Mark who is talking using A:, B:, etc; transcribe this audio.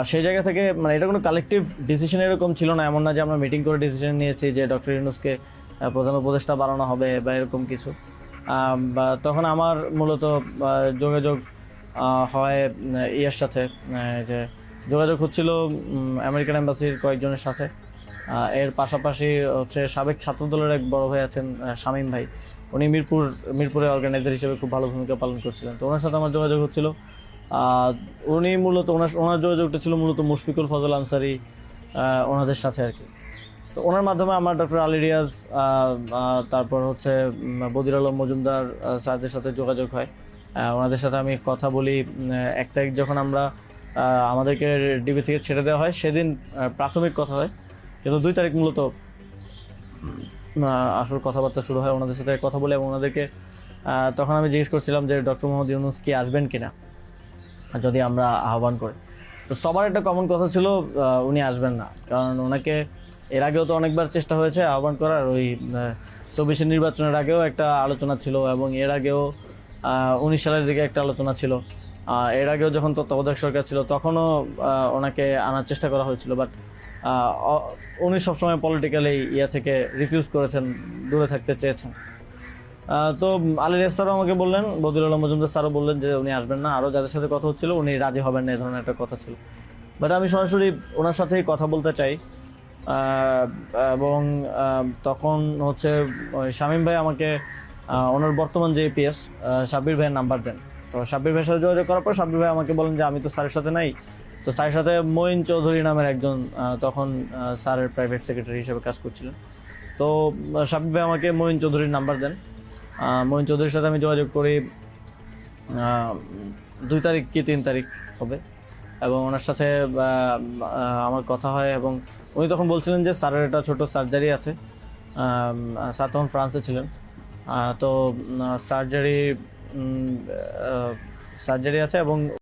A: সেই জায়গা থেকে মানে এটা কোনো কালেকটিভ ডিসিশন এরকম ছিল না, এমন না যে আমরা মিটিং করে ডিসিশন নিয়েছি যে ডক্টর ইউনূসকে প্রধান উপদেষ্টা বানানো হবে বা এরকম কিছু। বা তখন আমার মূলত যোগাযোগ হয় ইয়ের সাথে, যে যোগাযোগ হচ্ছিল আমেরিকান এম্বাসির কয়েকজনের সাথে। এর পাশাপাশি হচ্ছে সাবেক ছাত্রদলের এক বড় ভাই আছেন শামীম ভাই, উনি মিরপুরে অর্গানাইজার হিসেবে খুব ভালো ভূমিকা পালন করছিলেন, তো ওনার সাথে আমার যোগাযোগ হচ্ছিল। উনি মূলত ওনার যোগাযোগটা ছিল মূলত মুশফিকুল ফজল আনসারি ওনাদের সাথে আর কি। তো ওনার মাধ্যমে আমার ডক্টর আলী রিয়াজ, তারপর হচ্ছে বদির আলম মজুমদার স্যারদের সাথে যোগাযোগ হয়। ওনাদের সাথে আমি কথা বলি। 1 তারিখ যখন আমরা আমাদেরকে ডিবি থেকে ছেড়ে দেওয়া হয় সেদিন প্রাথমিক কথা হয়, কিন্তু 2 তারিখ মূলত আসল কথাবার্তা শুরু হয়। ওনাদের সাথে কথা বলে এবং ওনাদেরকে তখন আমি জিজ্ঞেস করছিলাম যে ডক্টর মোহাম্মদ ইউনূস কি আসবেন কিনা যদি আমরা আহ্বান করি। তো সবার একটা কমন কথা ছিল উনি আসবেন না, কারণ ওনাকে এর আগেও তো অনেকবার চেষ্টা হয়েছে আহ্বান করার, ওই 24-এর নির্বাচনের আগেও একটা আলোচনা ছিল এবং এর আগেও 19 সালের দিকে একটা আলোচনা ছিল। এর আগেও যখন তত্ত্বাবধায়ক সরকার ছিল তখনও ওনাকে আনার চেষ্টা করা হয়েছিল, বাট উনি সবসময় পলিটিক্যালি থেকে রিফিউজ করেছেন, দূরে থাকতে চেয়েছেন। তো আলী রিয়াজ স্যারও আমাকে বললেন, বদিউল আলম মজুমদার স্যারও বললেন যে উনি আসবেন না, আরও যাদের সাথে কথা হচ্ছিল উনি রাজি হবেন না, এই ধরনের একটা কথা ছিল। বাট আমি সরাসরি ওনার সাথেই কথা বলতে চাই। এবং তখন হচ্ছে শামীম ভাই আমাকে ওনার বর্তমান যে এপিএস সাব্বির ভাইয়ের নাম্বার দেন। তো সাব্বির ভাইয়ের সাথে যোগাযোগ করার পর সাব্বির ভাই আমাকে বলেন যে আমি তো স্যারের সাথে নাই। তো স্যারের সাথে মঈন চৌধুরী নামের একজন তখন স্যারের প্রাইভেট সেক্রেটারি হিসেবে কাজ করছিলেন। তো সাব্বির ভাই আমাকে মঈন চৌধুরীর নাম্বার দেন। মঈন চৌধুরীর সাথে আমি যোগাযোগ করি 2 তারিখ কি 3 তারিখ হবে, এবং ওনার সাথে আমার কথা হয় এবং উনি তখন বলছিলেন যে স্যারের একটা ছোটো সার্জারি আছে। স্যার তখন ফ্রান্সে ছিলেন। তো সার্জারি আছে এবং